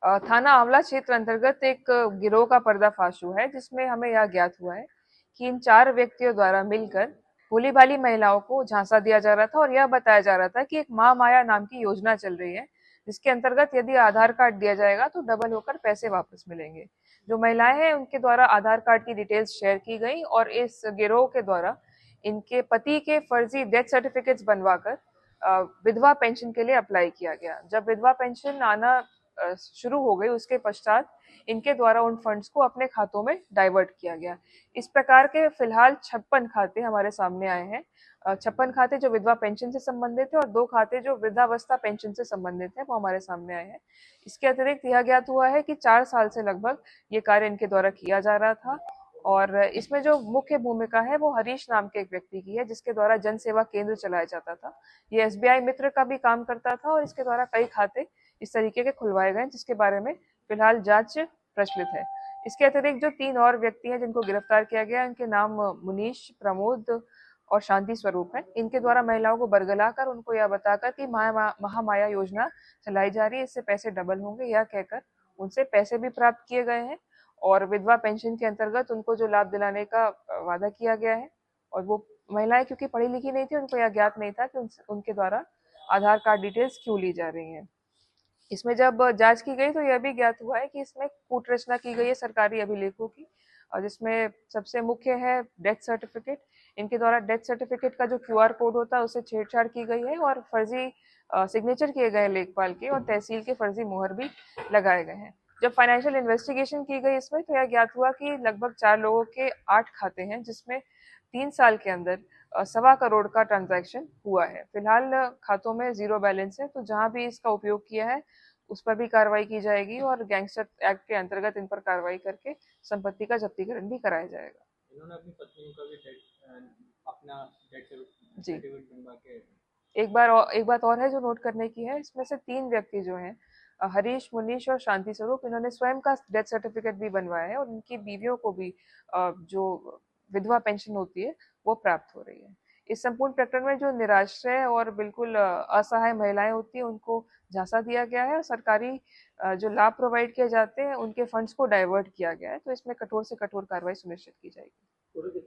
थाना आंवला क्षेत्र अंतर्गत एक गिरोह का पर्दाफाश हुआ है, जिसमें हमें यह ज्ञात हुआ है कि इन 4 व्यक्तियों द्वारा मिलकर भोली-भाली महिलाओं को झांसा दिया जा रहा था और यह बताया जा रहा था कि एक महामाया नाम की योजना चल रही है, जिसके अंतर्गत यदि आधार कार्ड दिया जाएगा तो डबल होकर पैसे वापस मिलेंगे। जो महिलाएं हैं उनके द्वारा आधार कार्ड की डिटेल्स शेयर की गई और इस गिरोह के द्वारा इनके पति के फर्जी डेथ सर्टिफिकेट्स बनवाकर विधवा पेंशन के लिए अप्लाई किया गया। जब विधवा पेंशन आना शुरू हो गई, उसके पश्चात इनके द्वारा उन फंड्स को अपने खातों में डाइवर्ट किया गया। इस प्रकार के फिलहाल 56 खाते हमारे सामने आए हैं। 56 खाते जो विधवा पेंशन से संबंधित है और 2 खाते जो वृद्धावस्था पेंशन से संबंधित है, वो हमारे सामने आए हैं। इसके अतिरिक्त यह ज्ञात हुआ है कि 4 साल से लगभग ये कार्य इनके द्वारा किया जा रहा था और इसमें जो मुख्य भूमिका है वो हरीश नाम के एक व्यक्ति की है, जिसके द्वारा जन सेवा केंद्र चलाया जाता था। ये एसबीआई मित्र का भी काम करता था और इसके द्वारा कई खाते इस तरीके के खुलवाए गए, जिसके बारे में फिलहाल जांच प्रचलित है। इसके अतिरिक्त जो 3 और व्यक्ति हैं जिनको गिरफ्तार किया गया, इनके नाम मुनीश, प्रमोद और शांति स्वरूप है। इनके द्वारा महिलाओं को बरगलाकर उनको यह बताकर कि महामाया योजना चलाई जा रही है, इससे पैसे डबल होंगे, यह कहकर उनसे पैसे भी प्राप्त किए गए हैं और विधवा पेंशन के अंतर्गत उनको जो लाभ दिलाने का वादा किया गया है। और वो महिलाएं क्योंकि पढ़ी लिखी नहीं थी, उनको यह ज्ञात नहीं था कि उनके द्वारा आधार कार्ड डिटेल्स क्यों ली जा रही हैं। इसमें जब जांच की गई तो यह भी ज्ञात हुआ है कि इसमें कूट रचना की गई है सरकारी अभिलेखों की, और जिसमें सबसे मुख्य है डेथ सर्टिफिकेट। इनके द्वारा डेथ सर्टिफिकेट का जो क्यूआर कोड होता है उससे छेड़छाड़ की गई है और फर्जी सिग्नेचर किए गए लेखपाल के और तहसील के फर्जी मोहर भी लगाए गए हैं। जब फाइनेंशियल इन्वेस्टिगेशन की गई इसमें तो यह ज्ञात हुआ कि लगभग 4 लोगों के 8 खाते हैं, जिसमें 3 साल के अंदर 1.25 करोड़ का ट्रांजैक्शन हुआ है। फिलहाल खातों में जीरो बैलेंस है, तो जहां भी इसका उपयोग किया है उस पर भी कार्रवाई की जाएगी और गैंगस्टर एक्ट के अंतर्गत इन पर कार्रवाई करके संपत्ति का जब्तीकरण भी कराया जाएगा। इन्होंने अपनी पत्नी का भी अपना डेथ जी, सर्टिफिकेट बनवा के। एक बात और है जो नोट करने की है, इसमें से 3 व्यक्ति जो हैं, हरीश, मुनीश और शांति स्वरूप, इन्होंने स्वयं का डेथ सर्टिफिकेट भी बनवाया है और उनकी बीवियों को भी जो विधवा पेंशन होती है वो प्राप्त हो रही है। इस संपूर्ण प्रकरण में जो निराश्रय और बिल्कुल असहाय महिलाएं होती हैं उनको झांसा दिया गया है और सरकारी जो लाभ प्रोवाइड किए जाते हैं उनके फंड्स को डाइवर्ट किया गया है, तो इसमें कठोर से कठोर कार्रवाई सुनिश्चित की जाएगी।